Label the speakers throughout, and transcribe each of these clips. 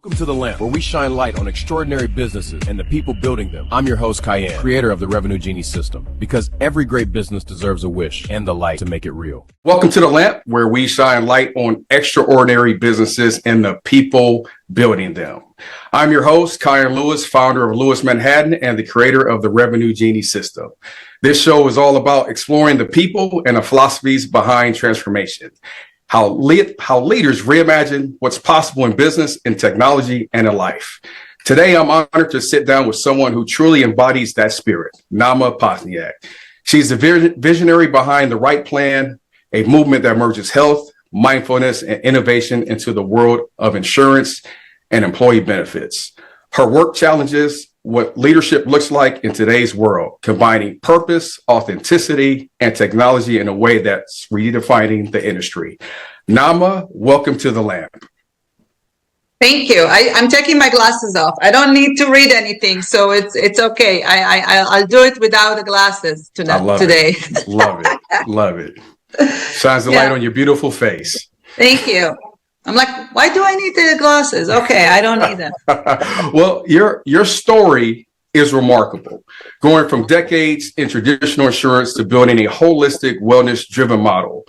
Speaker 1: Welcome to The Lamp, where we shine light on extraordinary businesses and the people building them. I'm your host, Cayenne, creator of the Revenue Genie system, because every great business deserves a wish and the light to make it real.
Speaker 2: Welcome to The Lamp, where we shine light on extraordinary businesses and the people building them. I'm your host, Cayenne Lewis, founder of Lewis Manhattan and the creator of the Revenue Genie system. This show is all about exploring the people and the philosophies behind transformation. How leaders reimagine what's possible in business, in technology, and in life. Today, I'm honored to sit down with someone who truly embodies that spirit, Naama Pozniak. She's the visionary behind the RightPlan, a movement that merges health, mindfulness, and innovation into the world of insurance and employee benefits. Her work challenges what leadership looks like in today's world, combining purpose, authenticity, and technology in a way that's redefining the industry. Naama, welcome to The Lamp.
Speaker 3: Thank you. I'm taking my glasses off. I don't need to read anything, so it's okay. I'll do it without the glasses today.
Speaker 2: Love it. Love it. Shines the light on your beautiful face.
Speaker 3: Thank you. I'm like, why do I need the glasses? Okay, I don't need them.
Speaker 2: Well, your story is remarkable. Going from decades in traditional insurance to building a holistic, wellness-driven model.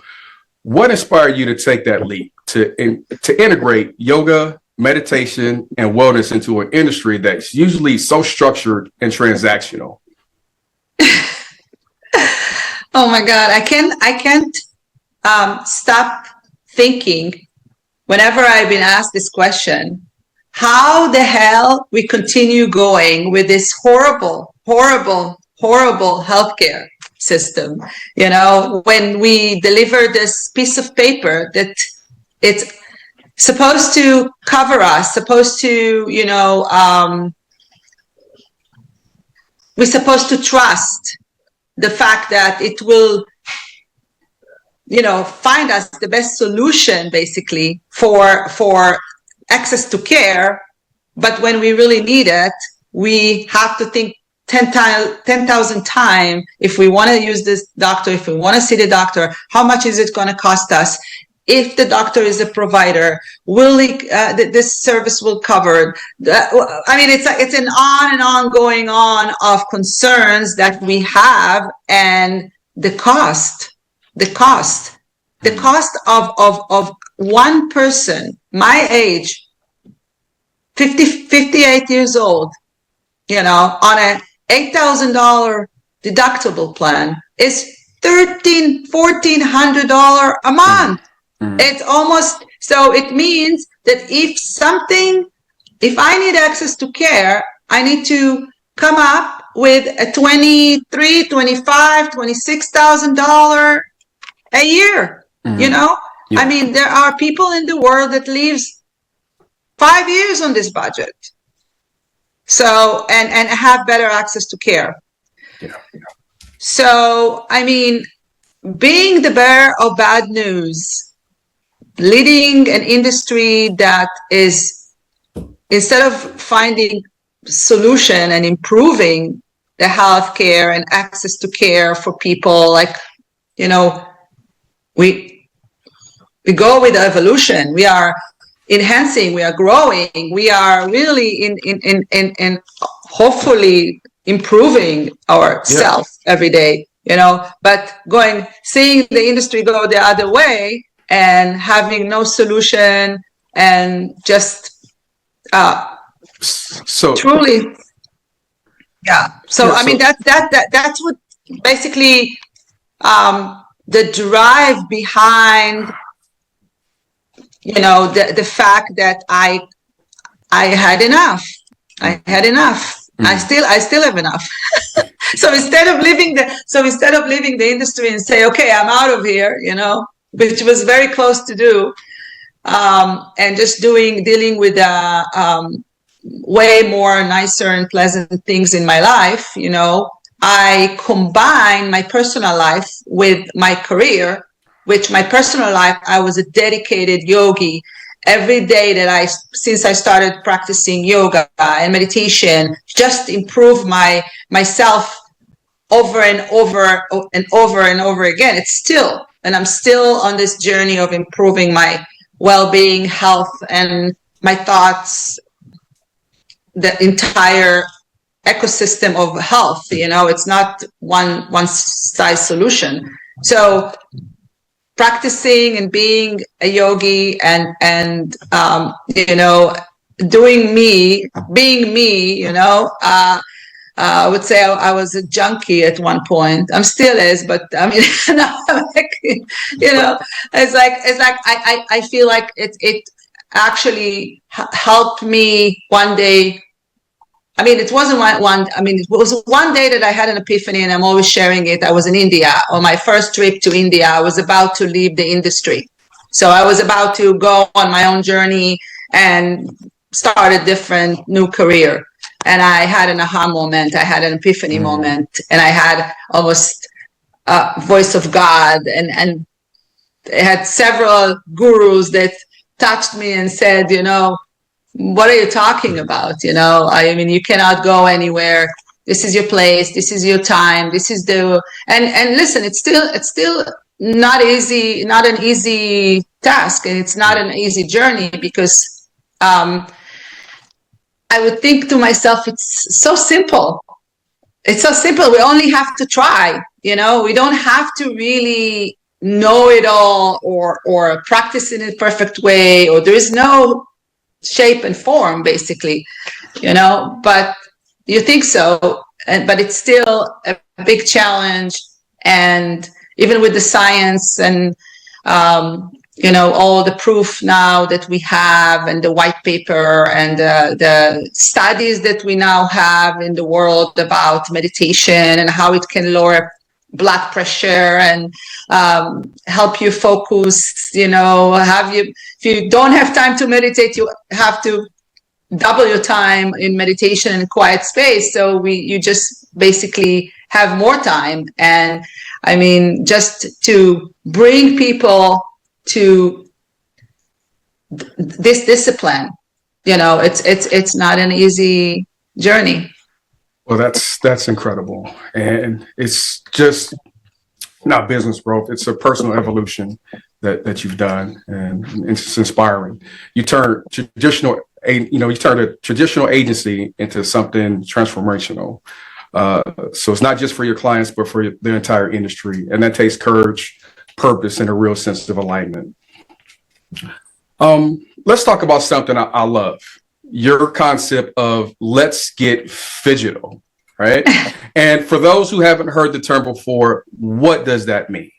Speaker 2: What inspired you to take that leap to integrate yoga, meditation, and wellness into an industry that's usually so structured and transactional?
Speaker 3: Oh my God, I can't stop thinking. Whenever I've been asked this question, how the hell we continue going with this horrible healthcare system? You know, when we deliver this piece of paper that it's supposed to cover us, supposed to, we're supposed to trust the fact that it will find us the best solution, basically, for access to care. But when we really need it, we have to think 10,000 times if we want to use this doctor, if we want to see the doctor, how much is it going to cost us? If the doctor is a provider, will this service will cover? I mean, it's an on and on going on of concerns that we have, and the cost of one person my age, 58 years old, on a $8,000 deductible plan is $1,400 a month. It's almost, so it means that if I need access to care, I need to come up with a $23,000, $25,000, $26,000 a year. Yeah. I mean, there are people in the world that lives 5 years on this budget. So, and have better access to care.
Speaker 2: Yeah.
Speaker 3: So, I mean, being the bearer of bad news, leading an industry that is, instead of finding solution and improving the healthcare and access to care for people, like, we go with evolution. We are enhancing, we are growing, we are really in hopefully improving ourselves every day, but seeing the industry go the other way and having no solution and just truly, I mean, that's what basically the drive behind the fact that I had enough. I had enough. I still have enough. So instead of leaving the industry and say, okay, I'm out of here, which was very close to do, and just dealing with way more nicer and pleasant things in my life, I combine my personal life with my career, which my personal life, I was a dedicated yogi. Every day since I started practicing yoga and meditation, just improve myself over and over and over and over again. I'm still on this journey of improving my well-being, health, and my thoughts the entire ecosystem of health. It's not one size solution. So practicing and being a yogi and doing me, being me, I would say I was a junkie at one point. I'm still is, but I mean, it's like I feel like it actually helped me one day. I mean, it wasn't it was one day that I had an epiphany, and I'm always sharing it. I was in India on my first trip to India. I was about to leave the industry. So I was about to go on my own journey and start a different new career. And I had an aha moment. I had an epiphany moment, and I had almost a voice of God, and I had several gurus that touched me and said, what are you talking about? I mean, you cannot go anywhere. This is your place. This is your time. This is and listen, it's still not easy, not an easy task. And it's not an easy journey because, I would think to myself, it's so simple. It's so simple. We only have to try, we don't have to really know it all or practice in a perfect way, or there is no shape and form, basically, but you think so, but it's still a big challenge. And even with the science and all the proof now that we have, and the white paper and the studies that we now have in the world about meditation and how it can lower blood pressure and help you focus, if you don't have time to meditate, you have to double your time in meditation and quiet space. So you just basically have more time. And I mean, just to bring people to this discipline, it's not an easy journey.
Speaker 2: Well, that's incredible. And it's just not business growth. It's a personal evolution that you've done, and it's inspiring. You turn a traditional agency into something transformational. So it's not just for your clients, but for the entire industry. And that takes courage, purpose, and a real sense of alignment. Let's talk about something I love. Your concept of let's get PHYGITAL, right? And for those who haven't heard the term before, what does that mean?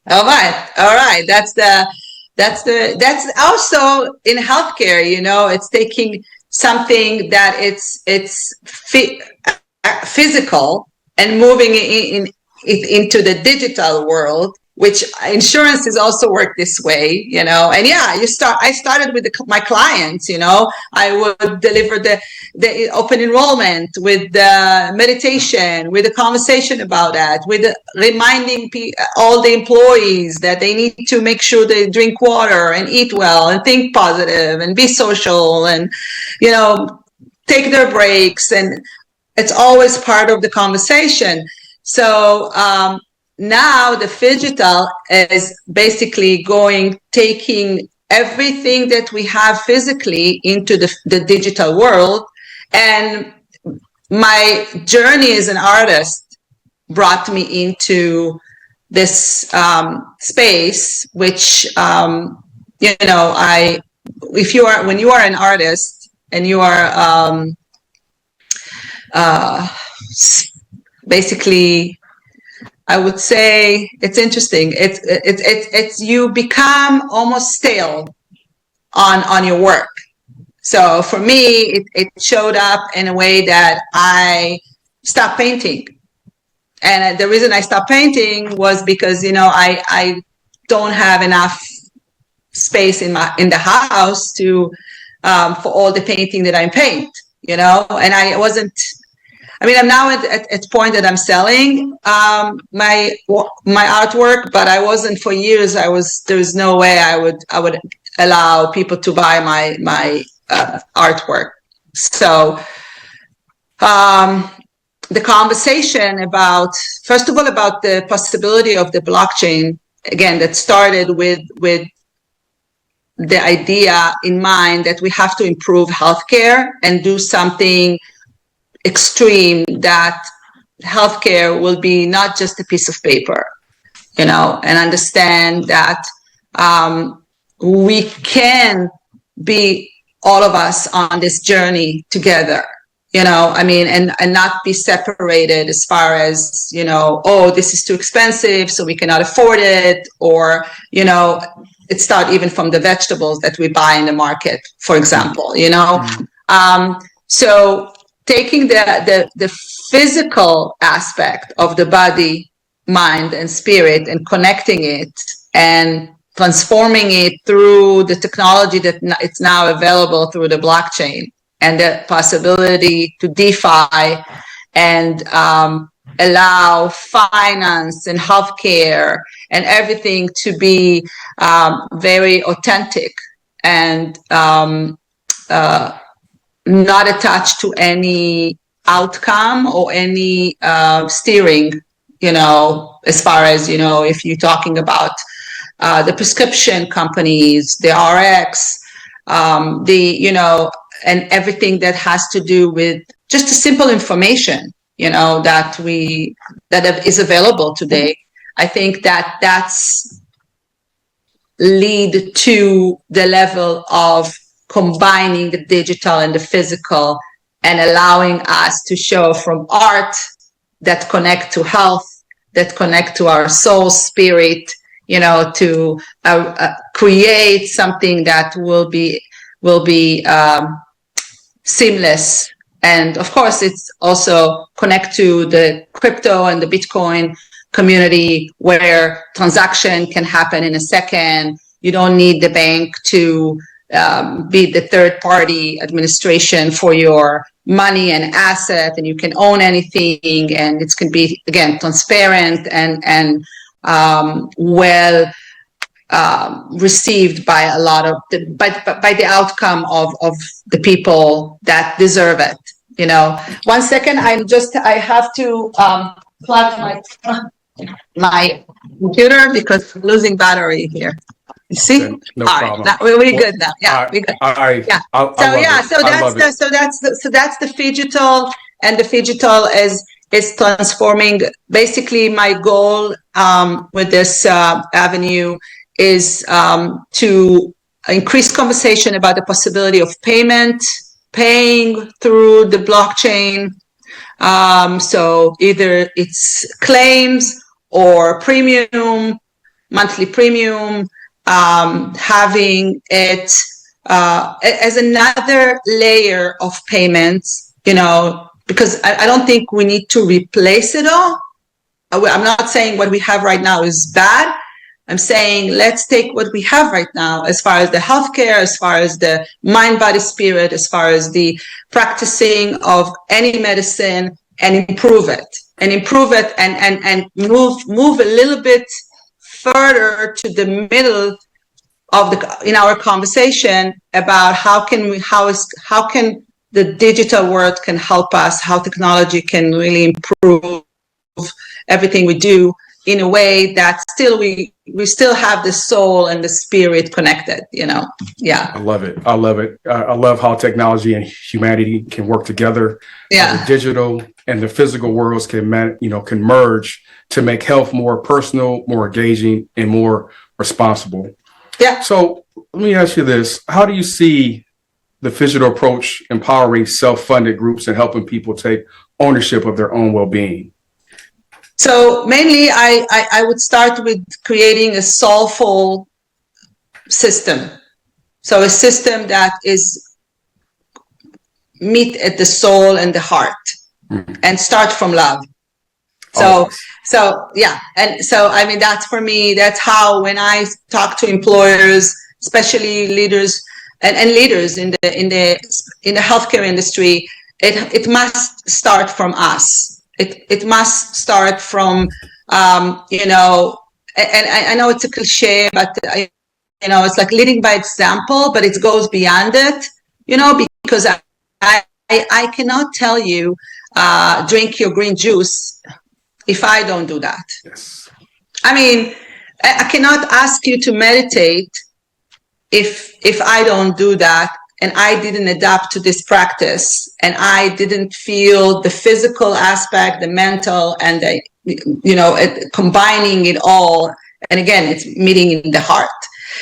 Speaker 3: All right. That's also in healthcare. It's taking something that it's physical and moving it into the digital world, which insurance is also work this way, and I started with my clients, I would deliver the open enrollment with the meditation, with a conversation about that, with reminding all the employees that they need to make sure they drink water and eat well and think positive and be social and, take their breaks. And it's always part of the conversation. So, now the PHYGITAL is basically taking everything that we have physically into the digital world. And my journey as an artist brought me into this space, which, when you are an artist and you are basically, I would say it's interesting. It's you become almost stale on your work. So for me, it showed up in a way that I stopped painting. And the reason I stopped painting was because, I don't have enough space in the house to for all the painting that I paint, and I wasn't. I mean, I'm now at a point that I'm selling my artwork, but I wasn't for years. There was no way I would allow people to buy my artwork. So the conversation first of all, about the possibility of the blockchain, again, that started with the idea in mind that we have to improve healthcare and do something extreme, that healthcare will be not just a piece of paper, and understand that we can be all of us on this journey together, and not be separated as far as, oh, this is too expensive, so we cannot afford it, or, it starts even from the vegetables that we buy in the market, for example, so taking the physical aspect of the body, mind, and spirit, and connecting it and transforming it through the technology that it's now available through the blockchain, and the possibility to DeFi and allow finance and healthcare and everything to be very authentic and not attached to any outcome or any steering, as far as, if you're talking about the prescription companies, the RX, and everything that has to do with just the simple information, that is available today. I think that's lead to the level of combining the digital and the physical, and allowing us to show from art that connect to health, that connect to our soul, spirit, to create something that will be seamless. And of course, it's also connect to the crypto and the Bitcoin community, where transaction can happen in a second. You don't need the bank to be the third party administration for your money and asset, and you can own anything, and it can be, again, transparent and well received by a lot of by the outcome of the people that deserve it. 1 second, I have to plug my computer because I'm losing battery here. You see?
Speaker 2: Okay, no
Speaker 3: all
Speaker 2: problem.
Speaker 3: Right, we're good now. Yeah, we're good.
Speaker 2: Yeah.
Speaker 3: So that's the PHYGITAL, and the PHYGITAL is transforming. Basically, my goal with this avenue is to increase conversation about the possibility of paying through the blockchain. So either it's claims or premium, monthly premium, having it as another layer of payments, because I don't think we need to replace it all. I'm not saying what we have right now is bad. I'm saying let's take what we have right now, as far as the healthcare, as far as the mind, body, spirit, as far as the practicing of any medicine, and improve it and move a little bit further to the middle of in our conversation about how can the digital world can help us, how technology can really improve everything we do in a way that still we still have the soul and the spirit connected, Yeah.
Speaker 2: I love it. I love how technology and humanity can work together.
Speaker 3: Yeah.
Speaker 2: The digital and the physical worlds can merge to make health more personal, more engaging, and more responsible.
Speaker 3: Yeah.
Speaker 2: So let me ask you this. How do you see the PHYGITAL approach empowering self-funded groups and helping people take ownership of their own well-being?
Speaker 3: So mainly I would start with creating a soulful system. So a system that is meet at the soul and the heart, and start from love. So yeah. And so, I mean, that's for me, that's how, when I talk to employers, especially leaders and leaders in the healthcare industry, it must start from us. It must start from, and I know it's a cliche, but, it's like leading by example, but it goes beyond it, because I cannot tell you, drink your green juice if I don't do that.
Speaker 2: Yes.
Speaker 3: I mean, I cannot ask you to meditate if I don't do that, and I didn't adapt to this practice, and I didn't feel the physical aspect, the mental, and the, combining it all. And again, it's meeting in the heart.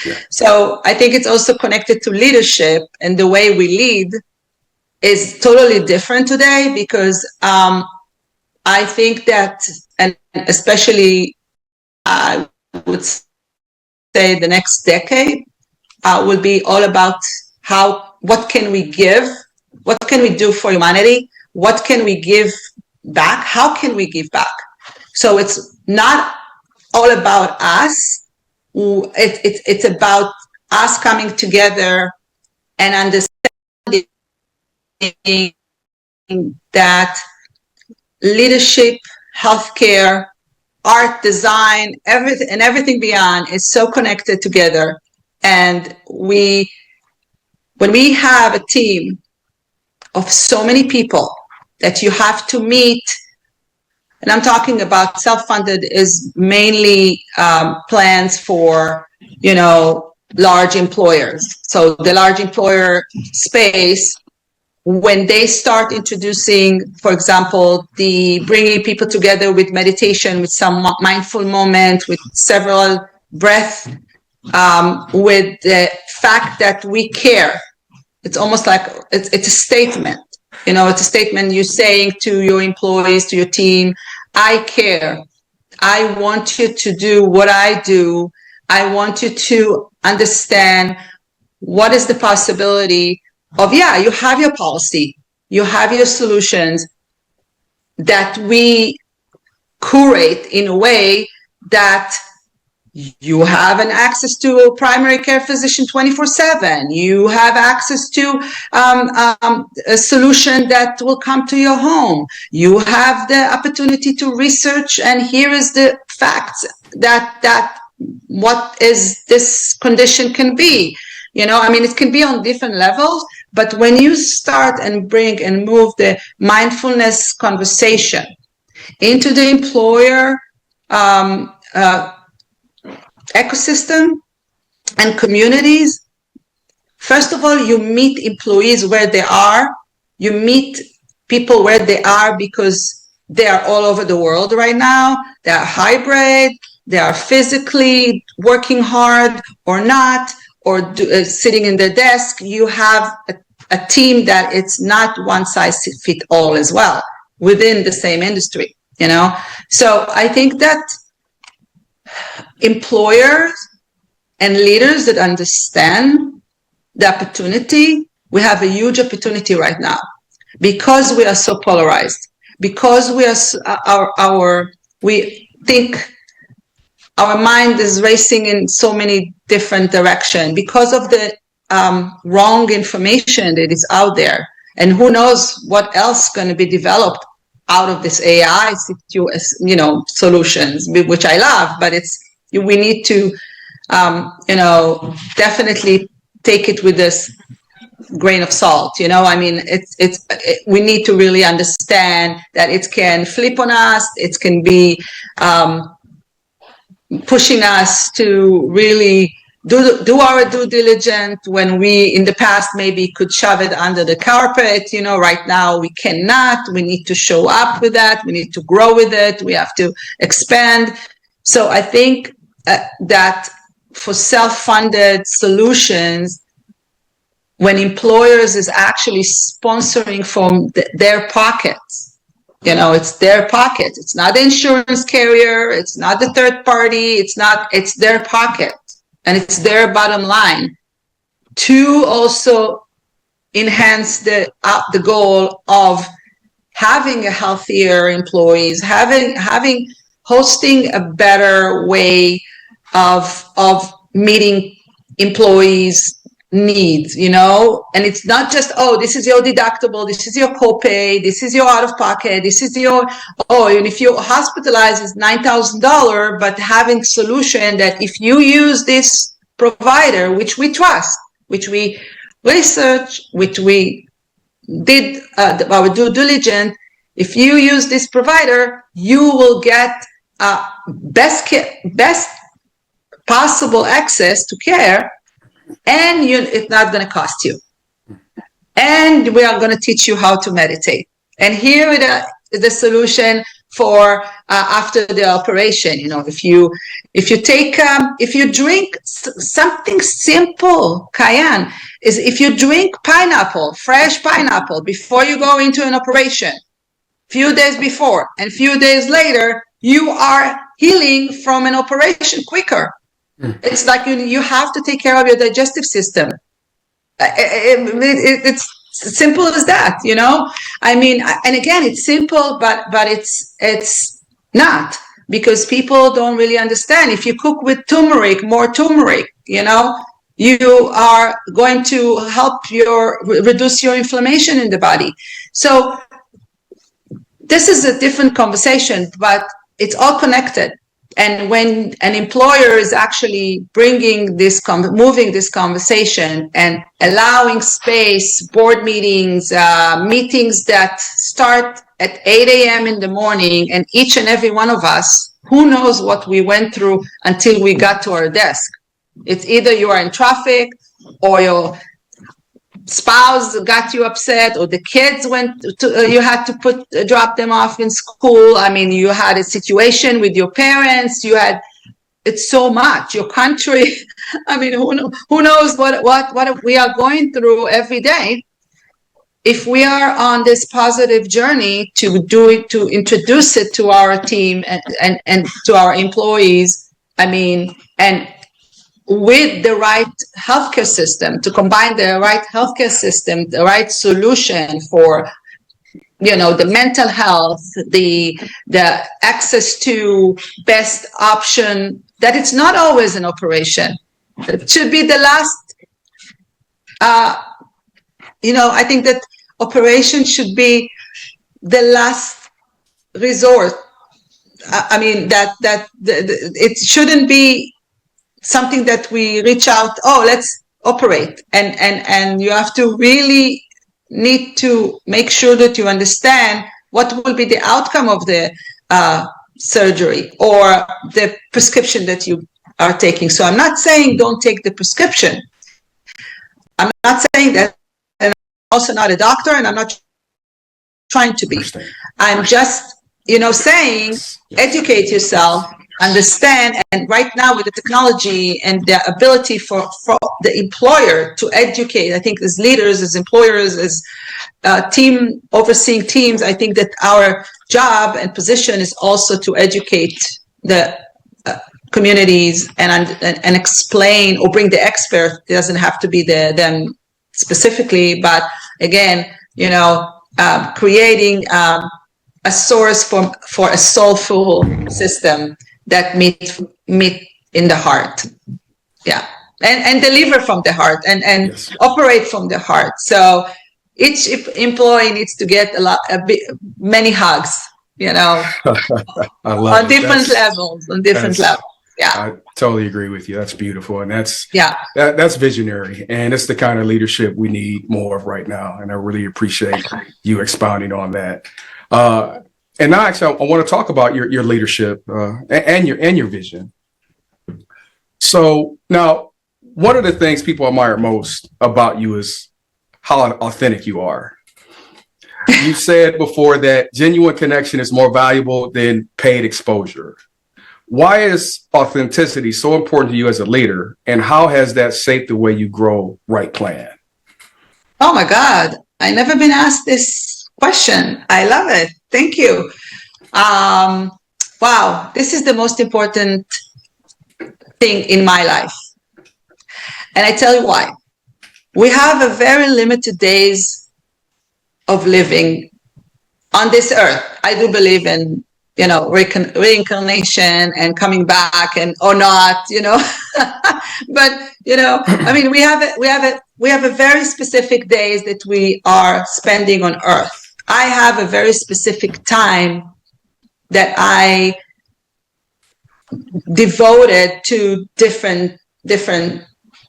Speaker 3: Yeah. So I think it's also connected to leadership, and the way we lead is totally different today, because I think that, and especially I would say the next decade will be all about what can we give, what can we do for humanity, what can we give back, how can we give back. So it's not all about us, it's about us coming together and understanding that leadership, healthcare, art, design, everything beyond is so connected together. And when we have a team of so many people that you have to meet, and I'm talking about self-funded is mainly plans for, large employers. So the large employer space, when they start introducing, for example, the bringing people together with meditation, with some mindful moment, with several breaths, with the fact that we care. It's almost like it's a statement. It's a statement you're saying to your employees, to your team, I care. I want you to do what I do. I want you to understand what is the possibility of, you have your policy, you have your solutions that we curate in a way that you have an access to a primary care physician 24/7. You have access to a solution that will come to your home. You have the opportunity to research, and here is the facts that what is this condition can be. It can be on different levels, but when you start and bring and move the mindfulness conversation into the employer ecosystem and communities, first of all, you meet employees where they are. You meet people where they are because they are all over the world right now. They are hybrid. They are physically working hard or not, or sitting in their desk. You have a team that it's not one size fit all as well within the same industry, So I think that employers and leaders that understand the opportunity, we have a huge opportunity right now, because we are so polarized, because we are we think our mind is racing in so many different directions because of the wrong information that is out there, and who knows what else is going to be developed out of this AI, solutions, which I love, but we need to, definitely take it with this grain of salt. We need to really understand that it can flip on us. It can be pushing us to really do our due diligence when we in the past maybe could shove it under the carpet. Right now we cannot. We need to show up with that. We need to grow with it. We have to expand. So I think that for self-funded solutions, when employers is actually sponsoring from their pockets, it's their pocket. It's not the insurance carrier. It's not the third party. It's their pocket. And it's their bottom line to also enhance the goal of having a healthier employees, hosting a better way of meeting employees' needs, and it's not just, this is your deductible, this is your copay, this is your out of pocket, this is your, and if you're hospitalized is $9,000, but having solution that if you use this provider, which we trust, which we research, which we did our due diligence, if you use this provider, you will get best possible access to care and it's not going to cost you. And we are going to teach you how to meditate. And here is the solution for after the operation. If you drink something simple, Cayenne, is if you drink fresh pineapple before you go into an operation, few days before and few days later, you are healing from an operation quicker. It's like you have to take care of your digestive system. It's simple as that, I mean, and again, it's simple, but it's not, because people don't really understand. If you cook with more turmeric, you are going to help reduce your inflammation in the body. So this is a different conversation, but it's all connected. And when an employer is actually moving this conversation and allowing space, board meetings, meetings that start at 8 a.m. in the morning, and each and every one of us, who knows what we went through until we got to our desk. It's either you are in traffic, or your spouse got you upset, or the kids you had to drop them off in school. I mean, you had a situation with your parents, it's so much, your country. I mean, who knows what we are going through every day. If we are on this positive journey to introduce it to our team and to our employees, I mean, and with the right healthcare system, to combine the right healthcare system, the right solution for, the mental health, the access to best option, that it's not always an operation. It should be the last, I think that operation should be the last resort. I mean, it shouldn't be something that we reach out, let's operate. And you have to really need to make sure that you understand what will be the outcome of the surgery or the prescription that you are taking. So I'm not saying don't take the prescription. I'm not saying that, and I'm also not a doctor, and I'm not trying to be. I'm just, saying, educate yourself, understand, and right now with the technology and the ability for the employer to educate, I think as leaders, as employers, as overseeing teams, I think that our job and position is also to educate the communities and explain or bring the expert. It doesn't have to be them specifically, but again, creating a source for a soulful system that meet in the heart, and deliver from the heart and yes, operate from the heart. So each employee needs to get many hugs, on different levels. Yeah,
Speaker 2: I totally agree with you. That's beautiful, and that's visionary, and it's the kind of leadership we need more of right now. And I really appreciate you expounding on that. And now, actually, I want to talk about your leadership and your vision. So now, one of the things people admire most about you is how authentic you are. You said before that genuine connection is more valuable than paid exposure. Why is authenticity so important to you as a leader, and how has that shaped the way you grow RightPlan?
Speaker 3: Oh my God, I never been asked this question. I love it. Thank you. Wow, this is the most important thing in my life. And I tell you why. We have a very limited days of living on this earth. I do believe in, reincarnation and coming back or not, but, I mean, we have a very specific days that we are spending on earth. I have a very specific time that I devoted to different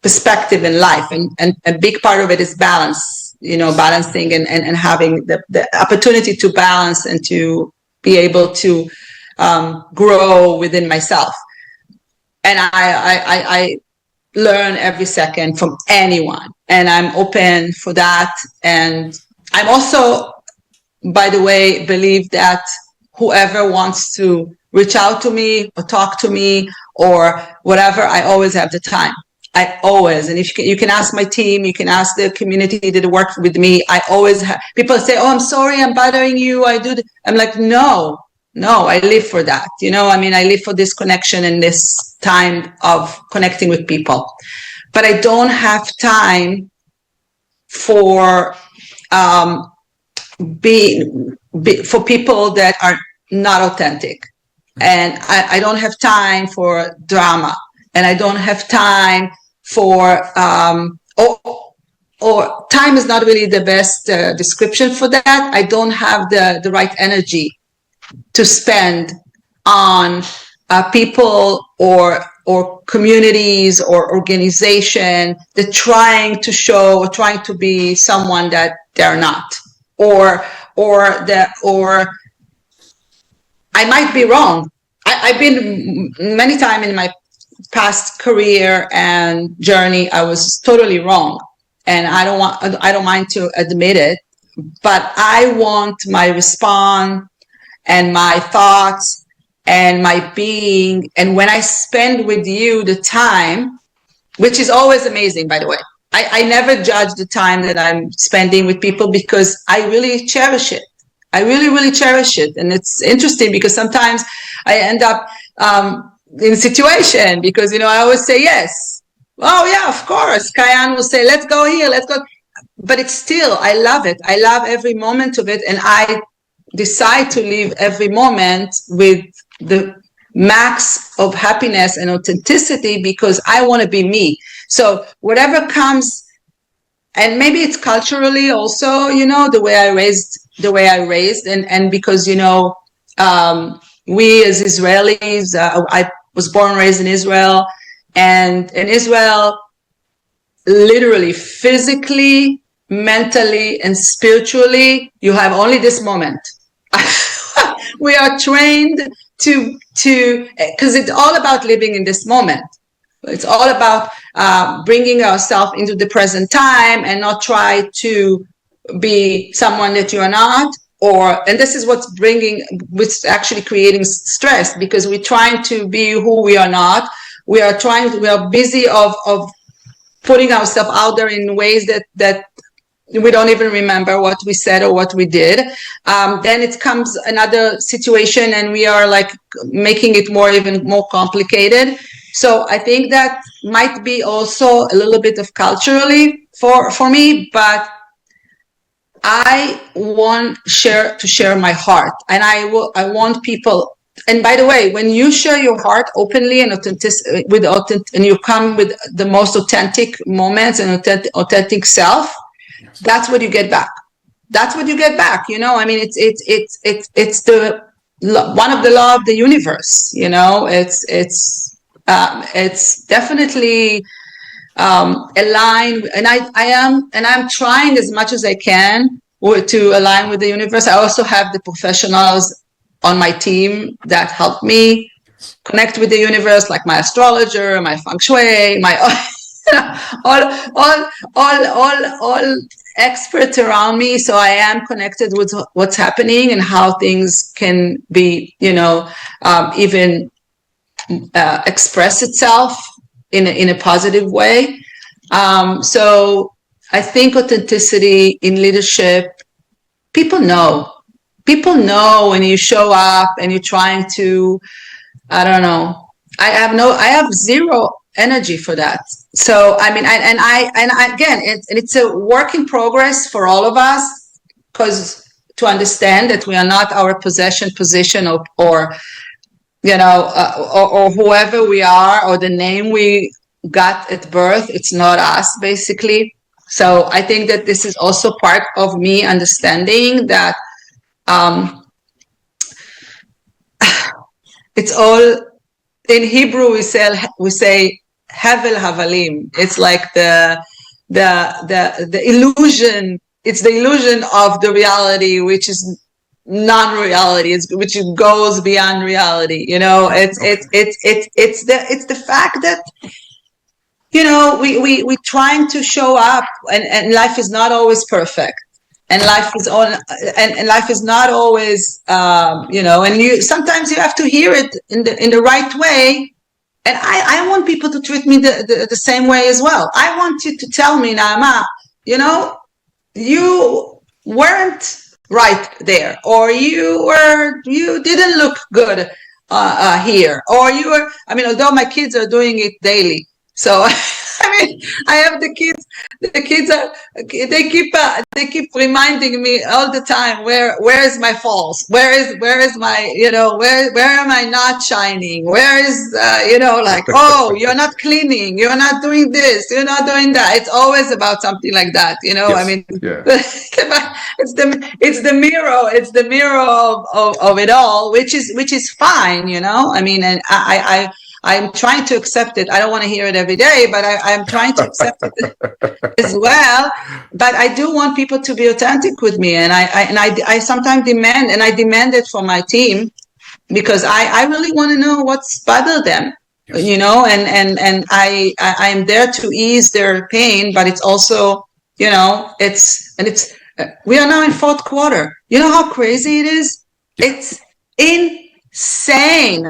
Speaker 3: perspective in life, and a big part of it is balance, balancing and having the opportunity to balance and to be able to grow within myself. And I learn every second from anyone, and I'm open for that. And I'm also, by the way, believe that whoever wants to reach out to me or talk to me or whatever, I always have the time. I always, and if you can ask my team, you can ask the community that work with me. I always have, people say, "Oh, I'm sorry, I'm bothering you. I'm like, no, I live for that. I live for this connection and this time of connecting with people. But I don't have time for for people that are not authentic, and I don't have time for drama, and I don't have time for or time is not really the best description for that. I don't have the right energy to spend on people or communities or organization that trying to show or trying to be someone that they're not, or I might be wrong. I've been many times in my past career and journey, I was totally wrong, and I don't mind to admit it. But I want my response and my thoughts and my being, and when I spend with you the time, which is always amazing, by the way. I never judge the time that I'm spending with people because I really cherish it. I really, really cherish it. And it's interesting because sometimes I end up in a situation because, I always say yes. Oh, yeah, of course. Kayan will say, let's go here, let's go. But it's still, I love it. I love every moment of it. And I decide to live every moment with the max of happiness and authenticity because I want to be me. So whatever comes, and maybe it's culturally also, the way I raised, and because, we as Israelis, I was born and raised in Israel, and in Israel, literally, physically, mentally, and spiritually, you have only this moment. We are trained to because it's all about living in this moment. It's all about bringing ourselves into the present time and not try to be someone that you are not. And this is what's actually creating stress, because we're trying to be who we are not. We are busy of putting ourselves out there in ways that we don't even remember what we said or what we did. Then it comes another situation and we are like making it even more complicated. So I think that might be also a little bit of culturally for me, but I want to share my heart, and I want people. And by the way, when you share your heart openly and and you come with the most authentic moments and authentic self, that's what you get back. That's what you get back. It's the one of the law of the universe. It's definitely aligned, and I'm trying as much as I can to align with the universe. I also have the professionals on my team that help me connect with the universe, like my astrologer, my feng shui, my all experts around me. So I am connected with what's happening and how things can be, even express itself in a positive way. So I think authenticity in leadership, people know when you show up and you're trying to, I don't know. I have zero energy for that. So I mean, and again, it's a work in progress for all of us, because to understand that we are not our position, or whoever we are, or the name we got at birth, it's not us, basically. So I think that this is also part of me understanding that it's all in Hebrew. We say Havel Havalim. It's like the illusion. It's the illusion of the reality, which is non-reality, which goes beyond reality. It's the fact that we trying to show up, and life is not always perfect. And life is and life is not always, and sometimes you have to hear it in the right way. And I want people to treat me the same way as well. I want you to tell me, Naama, you weren't right there, or you didn't look good here, or although my kids are doing it daily. So I have the kids are, they keep reminding me all the time, where is my faults, where is my, where am I not shining, where is oh, you're not cleaning, you're not doing this, you're not doing that. It's always about something like that,
Speaker 2: Yes. Yeah.
Speaker 3: it's the mirror of it all, which is fine, and I'm trying to accept it. I don't want to hear it every day, but I'm trying to accept it as well. But I do want people to be authentic with me, and I sometimes demand it from my team, because I really want to know what's bothered them, and I'm there to ease their pain, but it's also, we are now in fourth quarter. You know how crazy it is? It's insane.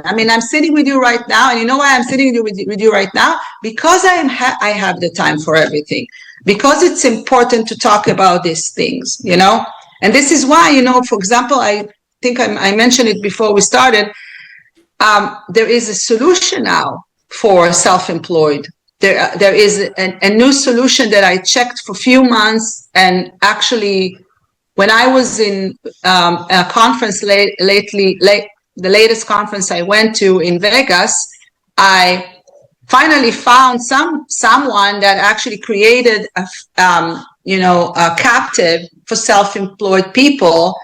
Speaker 3: I'm sitting with you right now, and you know why I'm sitting with you right now? Because I have the time for everything, because it's important to talk about these things, and this is why, for example, I think I mentioned it before we started. There is a solution now for self-employed. There is a new solution that I checked for a few months, and actually, when I was in a conference the latest conference I went to in Vegas, I finally found someone that actually created a captive for self-employed people,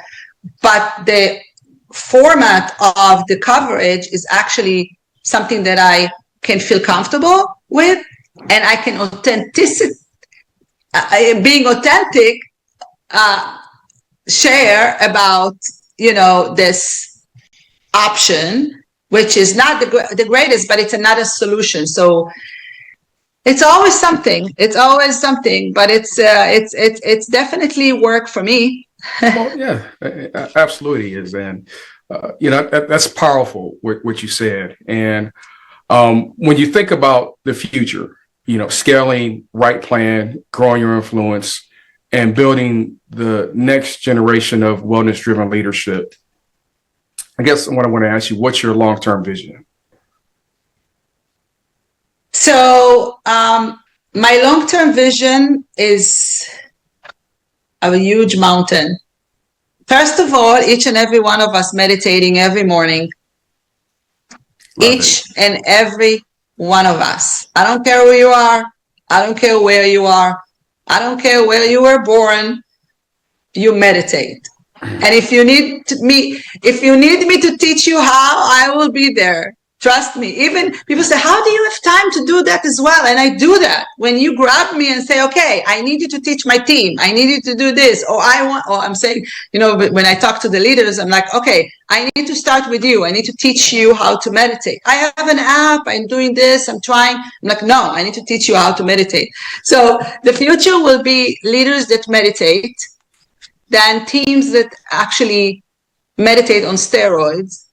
Speaker 3: but the format of the coverage is actually something that I can feel comfortable with, and I can being authentic, share about this option, which is not the greatest, but it's another solution. So it's always something, but it's definitely work for me.
Speaker 2: Well, yeah, absolutely is. And that's powerful, what you said. And when you think about the future, scaling RightPlan, growing your influence, and building the next generation of wellness-driven leadership, I guess what I want to ask you, what's your long-term vision?
Speaker 3: So my long-term vision is a huge mountain. First of all, each and every one of us meditating every morning. Each and every one of us. I don't care who you are. I don't care where you are. I don't care where you were born. You meditate. And if you need me to teach you how, I will be there. Trust me. Even people say, how do you have time to do that as well? And I do that. When you grab me and say, okay, I need you to teach my team. I need you to do this. I'm saying, when I talk to the leaders, I'm like, okay, I need to start with you. I need to teach you how to meditate. I have an app. I'm doing this. I'm trying. I'm like, no, I need to teach you how to meditate. So the future will be leaders that meditate, then teams that actually meditate on steroids,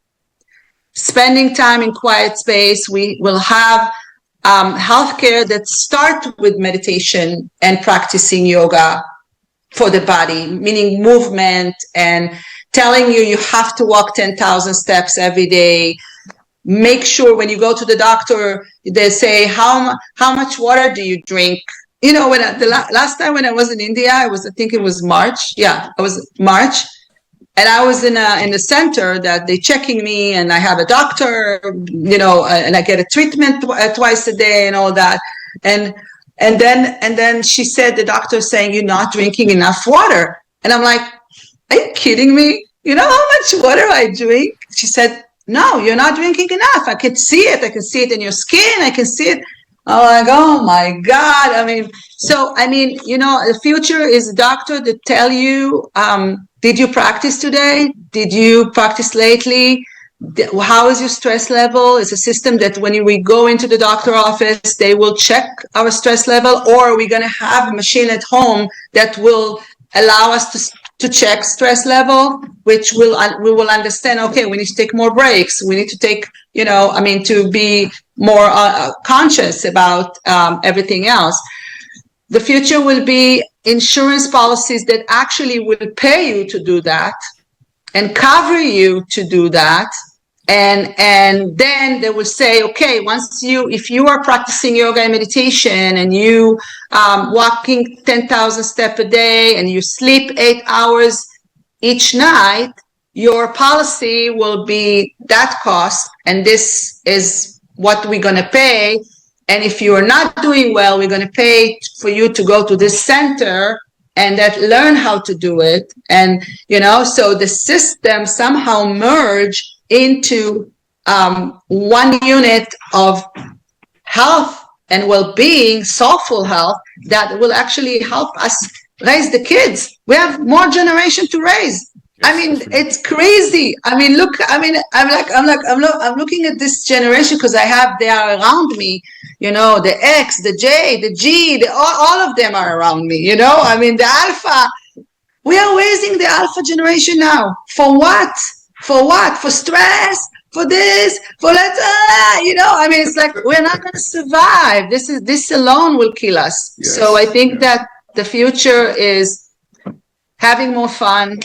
Speaker 3: spending time in quiet space. We will have healthcare that start with meditation and practicing yoga for the body, meaning movement, and telling you have to walk 10,000 steps every day. Make sure when you go to the doctor, they say, how much water do you drink? When last time when I was in India, I think it was March. Yeah, it was March. And I was in a center that they checking me, and I have a doctor, and I get a treatment twice a day and all that. And then she said, the doctor saying, you're not drinking enough water. And I'm like, are you kidding me? You know how much water I drink? She said, no, you're not drinking enough. I can see it. I can see it in your skin. I can see it. I'm like, oh my God. The future is a doctor that tell you, did you practice today? Did you practice lately? how is your stress level? It's a system that when we go into the doctor office, they will check our stress level, or we're going to have a machine at home that will allow us to check stress level, which we will understand, okay, we need to take more breaks. We need to take, to be more conscious about everything else. The future will be insurance policies that actually will pay you to do that and cover you to do that. And then they will say, okay, if you are practicing yoga and meditation and you walking 10,000 steps a day and you sleep 8 hours each night, your policy will be that cost, and this is what we're going to pay. And if you are not doing well, we're going to pay for you to go to this center and that learn how to do it. And, so the system somehow merge into one unit of health and well-being, soulful health, that will actually help us raise the kids. We have more generation to raise. I mean, it's crazy. I mean, look. I mean, I'm looking at this generation because they are around me. The X, the J, the G, all of them are around me. I mean, the Alpha. We are raising the Alpha generation now. For what? For what? For stress? For this? For that? I mean, it's like we're not going to survive. This alone will kill us. Yes. So I think that the future is having more fun,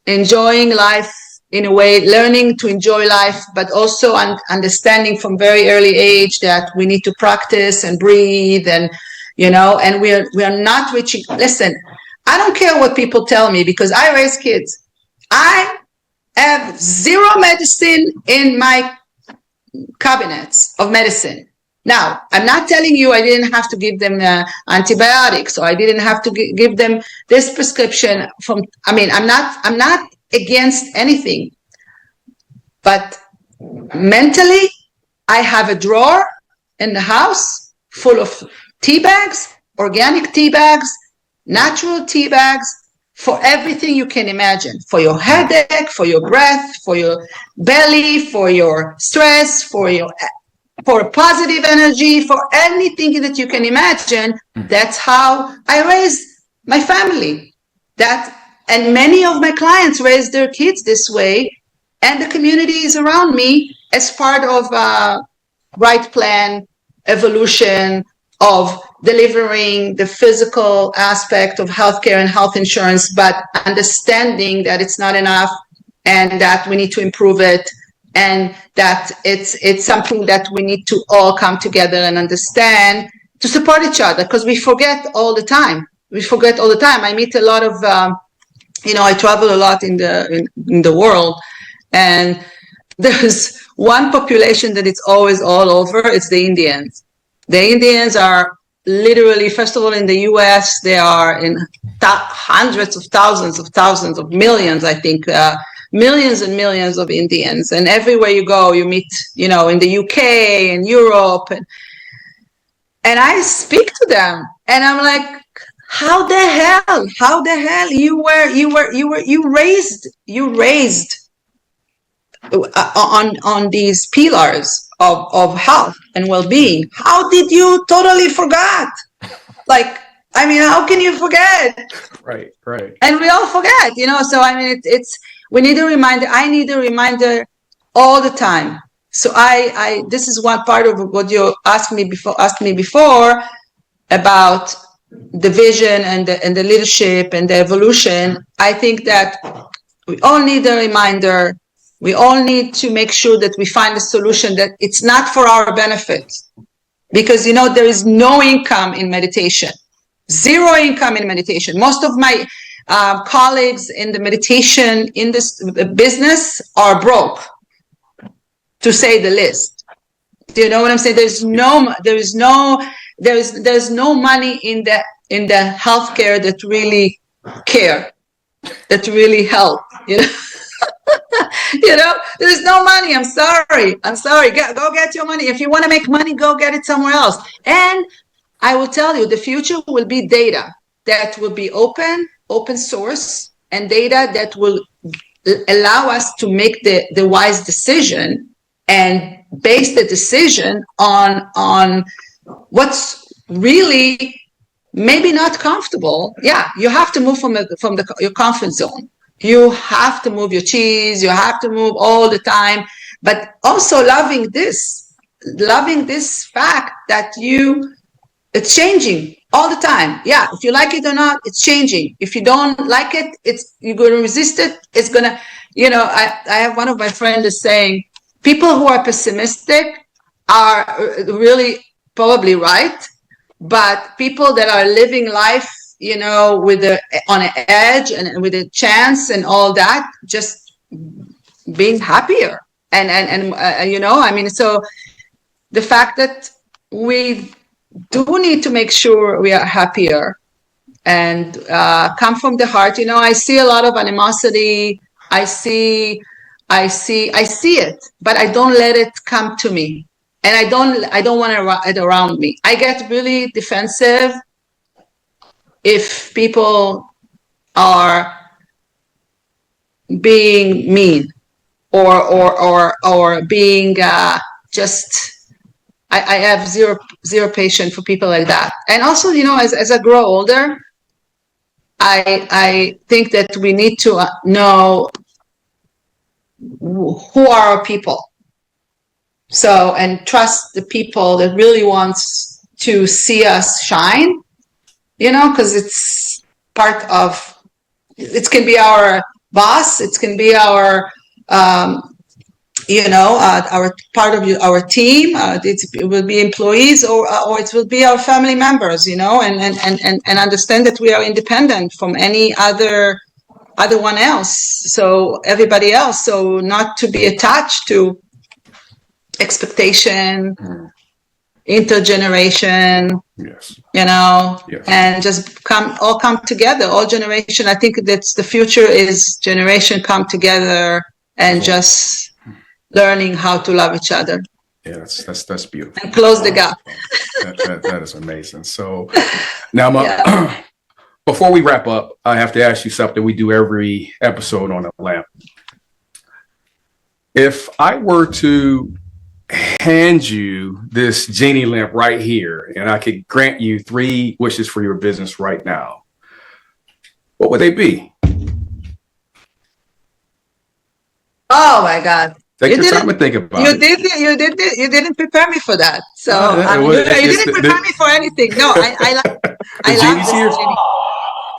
Speaker 3: enjoying life in a way, learning to enjoy life, but also understanding from very early age that we need to practice and breathe, and and we are not reaching. Listen, I don't care what people tell me, because I raise kids. I have zero medicine in my cabinets of medicine. Now, I'm not telling you I didn't have to give them antibiotics, or I didn't have to give them this prescription I'm not against anything. But mentally, I have a drawer in the house full of tea bags, organic tea bags, natural tea bags, for everything you can imagine, for your headache, for your breath, for your belly, for your stress, for positive energy, for anything that you can imagine. That's how I raised my family. And many of my clients raise their kids this way, and the communities around me as part of RightPlan evolution of delivering the physical aspect of healthcare and health insurance, but understanding that it's not enough and that we need to improve it, and that it's something that we need to all come together and understand to support each other, because we forget all the time. I meet a lot of, I travel a lot in the world, and there's one population that it's always all over. It's the Indians. The Indians are literally, first of all, in the U.S., they are in hundreds of thousands of millions, I think, millions and millions of Indians. And everywhere you go, you meet, in the UK and Europe. And I speak to them, and I'm like, how the hell you raised on these pillars of health and well-being? How did you totally forget? How can you forget? Right. And we all forget, so we need a reminder. I need a reminder all the time. So this is one part of what you asked me before about the vision and the leadership and the evolution. I think that we all need a reminder. We all need to make sure that we find a solution that it's not for our benefit, because there is no income in meditation, zero income in meditation. Most of my colleagues in the meditation in this business are broke, to say the least. Do you know what I'm saying? There's no money in the healthcare that really care, that really help. There's no money. I'm sorry. Go get your money. If you want to make money, go get it somewhere else. And I will tell you, the future will be data that will be open source, and data that will allow us to make the wise decision and base the decision on what's really maybe not comfortable. Yeah, you have to move from your comfort zone. You have to move your cheese. You have to move all the time, but also loving this fact that it's changing all the time. Yeah, if you like it or not, it's changing. If you don't like it, you're going to resist it. It's going to, I have one of my friends is saying, people who are pessimistic are really probably right, but people that are living life, on an edge and with a chance and all that, just being happier. So the fact that we do need to make sure we are happier and come from the heart. I see a lot of animosity. I see it, but I don't let it come to me, and I don't want it around me. I get really defensive if people are being mean or being just. I have zero patience for people like that. And also, as I grow older, I think that we need to know who are our people. So, and trust the people that really wants to see us shine, because it's part of, it can be our boss, it can be our, our part of our team. It will be employees, or it will be our family members. And understand that we are independent from any other one else. So everybody else. So not to be attached to expectation, intergeneration.
Speaker 2: Yes.
Speaker 3: Yes. And just all come together. All generation. I think that's the future is generation come together and just learning how to love each other.
Speaker 2: Yeah, that's beautiful.
Speaker 3: And close the gap.
Speaker 2: That is amazing. So now, before we wrap up, I have to ask you something we do every episode on the lamp. If I were to hand you this genie lamp right here, and I could grant you 3 wishes for your business right now, what would they be?
Speaker 3: Oh my God.
Speaker 2: Take your time and think about it.
Speaker 3: You didn't prepare me for that. So you didn't prepare me for anything. No, I love this genie.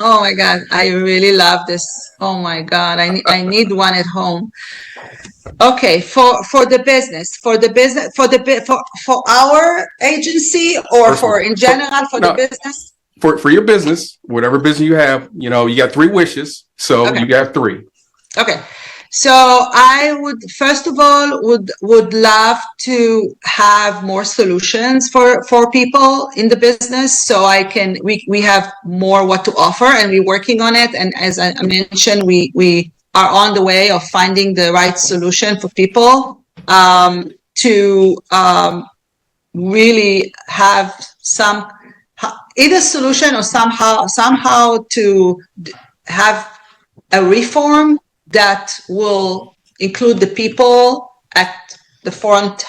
Speaker 3: Oh my God, I really love this. Oh my God, I need one at home. Okay, for the business, for our agency, or for in general for the business.
Speaker 2: For your business, whatever business you have, you got 3 wishes, so you got 3.
Speaker 3: Okay. So I would, first of all, would love to have more solutions for people in the business, so we have more what to offer, and we're working on it. And as I mentioned, we are on the way of finding the right solution for people to really have some either solution or somehow to have a reform that will include the people at the front,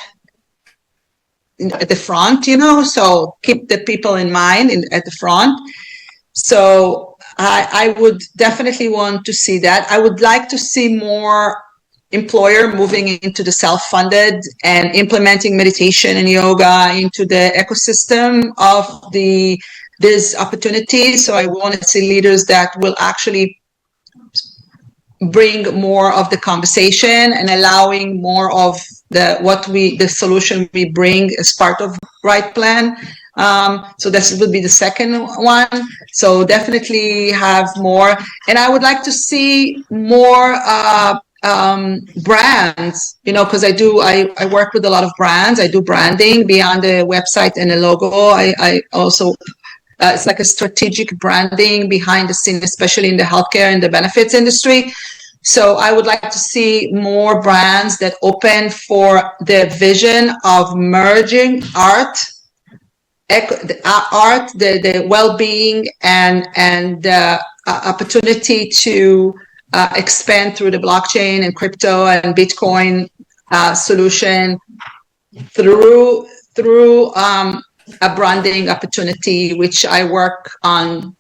Speaker 3: so keep the people in mind at the front. So I would definitely want to see that. I would like to see more employer moving into the self-funded and implementing meditation and yoga into the ecosystem of these opportunities. So I want to see leaders that will actually bring more of the conversation and allowing more of the solution we bring as part of RightPlan. So this would be the second one. So definitely have more, and I would like to see more brands, because I work with a lot of brands. I do branding beyond the website and the logo. I also it's like a strategic branding behind the scene, especially in the healthcare and the benefits industry. So I would like to see more brands that open for the vision of merging art, the well-being and opportunity to expand through the blockchain and crypto and Bitcoin solution through a branding opportunity, which I work on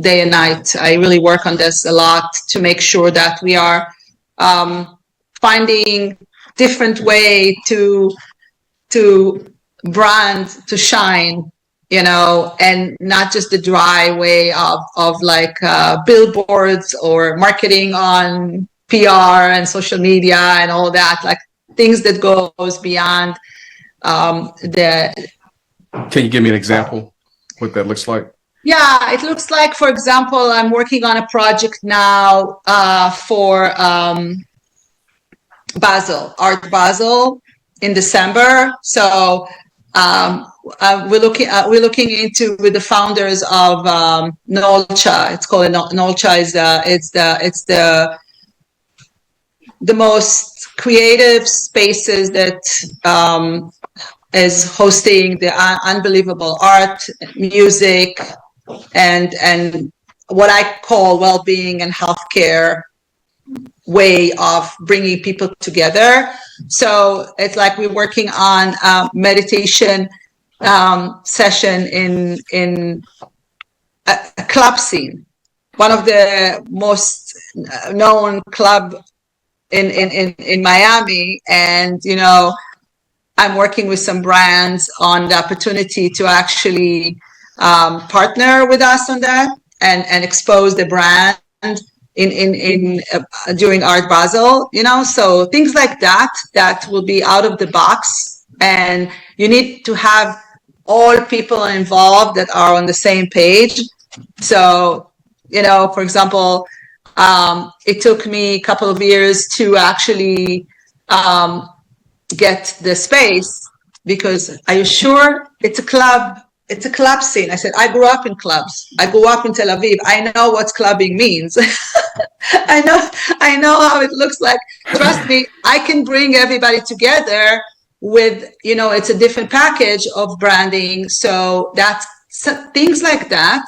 Speaker 3: day and night. I really work on this a lot to make sure that we are finding different way to brand, to shine, and not just the dry way of like billboards or marketing on PR and social media and all that, like things that goes beyond the.
Speaker 2: Can you give me an example what that looks like?
Speaker 3: Yeah, it looks like, for example, I'm working on a project now for Art Basel in December. So we're looking into with the founders of Nolcha. It's called Nolcha. It's the most creative spaces that is hosting the unbelievable art, music, and what I call well-being and healthcare way of bringing people together. So it's like we're working on a meditation session in a club scene, one of the most known club in Miami, and I'm working with some brands on the opportunity to actually partner with us on that and expose the brand in during Art Basel, so things like that will be out of the box, and you need to have all people involved that are on the same page. So, for example, it took me a couple of years to actually get the space, because are you sure it's a club? It's a club scene. I said, I grew up in clubs. I grew up in Tel Aviv. I know what clubbing means. I know how it looks like. Trust me, I can bring everybody together with, it's a different package of branding. So that's things like that,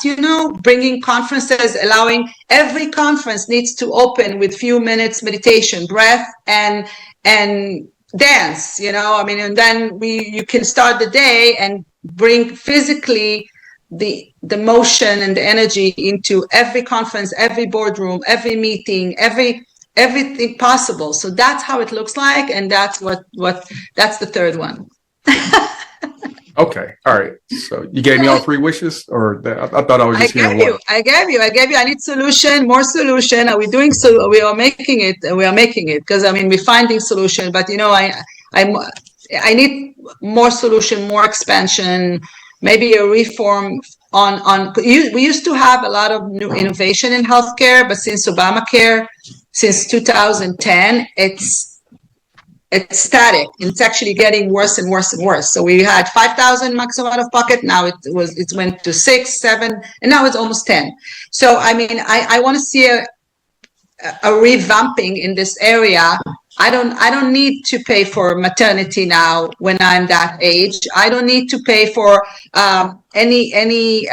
Speaker 3: bringing conferences, allowing every conference needs to open with few minutes meditation, breath, and dance, and then you can start the day and bring physically the motion and the energy into every conference, every boardroom, every meeting, everything possible. So that's how it looks like, and that's that's the third one.
Speaker 2: Okay, all right. So you gave me all three wishes, or I thought I was just hearing one.
Speaker 3: I gave you. I need solution, more solution. Are we doing so? We are making it. Because we're finding solution. But I need more solution, more expansion, maybe a reform on. We used to have a lot of new innovation in healthcare, but since Obamacare, since 2010, it's static. It's actually getting worse and worse and worse. So we had 5,000 maximum out of pocket. Now it went to 6, 7, and now it's almost 10. So I want to see a revamping in this area. I don't need to pay for maternity now when I'm that age. I don't need to pay for any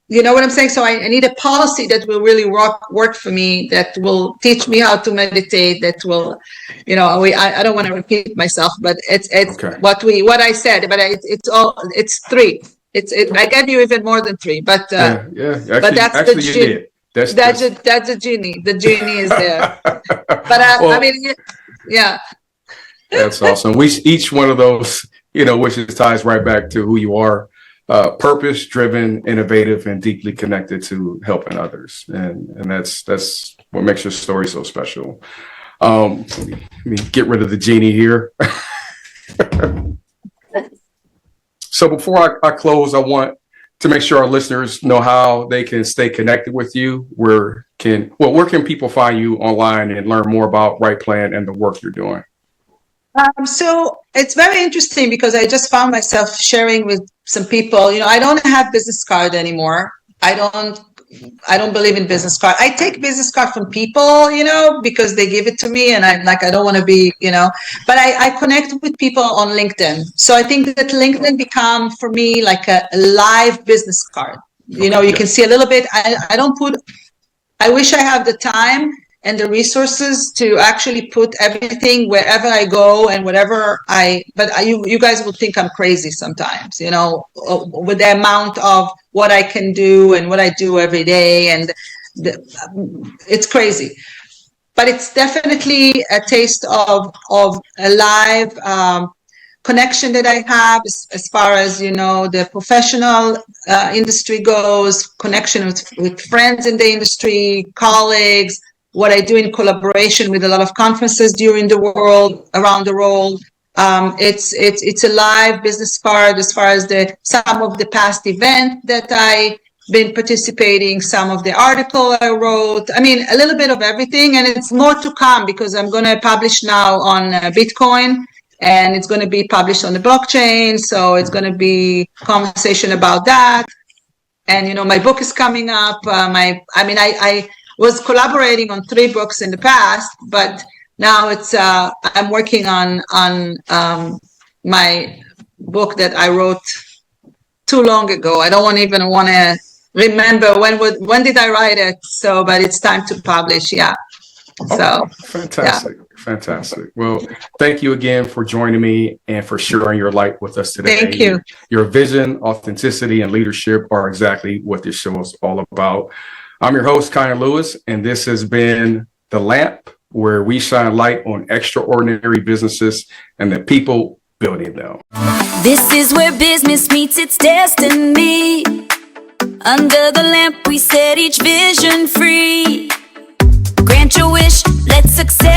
Speaker 3: you know what I'm saying? So I need a policy that will really work for me, that will teach me how to meditate, that will, I don't want to repeat myself, but it's okay. What I said, but it's 3. I gave you even more than 3, but
Speaker 2: Actually,
Speaker 3: but that's
Speaker 2: the
Speaker 3: genie. That's the genie. The genie is there. But yeah.
Speaker 2: That's awesome. Each one of those, wishes ties right back to who you are. Purpose driven, innovative, and deeply connected to helping others, and that's what makes your story so special. Let me get rid of the genie here. So before I close, I want to make sure our listeners know how they can stay connected with you. Where can people find you online and learn more about RightPlan and the work you're doing?
Speaker 3: So it's very interesting, because I just found myself sharing with some people, I don't have business card anymore. I don't believe in business card. I take business card from people, because they give it to me, and I don't want to be, but I connect with people on LinkedIn. So I think that LinkedIn become for me like a live business card. You can see a little bit. I wish I have the time and the resources to actually put everything wherever I go and whatever you guys will think I'm crazy sometimes, you know, with the amount of what I can do and what I do every day. And it's crazy, but it's definitely a taste of a live connection that I have as far as, you know, the professional industry goes, connection with friends in the industry, colleagues, what I do in collaboration with a lot of conferences around the world. It's a live business card as far as some of the past events that I been participating, some of the article I wrote. I mean, a little bit of everything, and it's more to come because I'm going to publish now on Bitcoin, and it's going to be published on the blockchain. So it's going to be conversation about that. And, you know, my book is coming up. I was collaborating on 3 books in the past, but now I'm working on my book that I wrote too long ago. I don't even want to remember when did I write it. So, but it's time to publish. Yeah. So
Speaker 2: fantastic. Yeah. Fantastic. Well, thank you again for joining me and for sharing your light with us today.
Speaker 3: Thank you.
Speaker 2: Your vision, authenticity, and leadership are exactly what this show is all about. I'm your host, Kyan Lewis, and this has been The Lamp, where we shine light on extraordinary businesses and the people building them.
Speaker 4: This is where business meets its destiny. Under the lamp, we set each vision free. Grant your wish, let success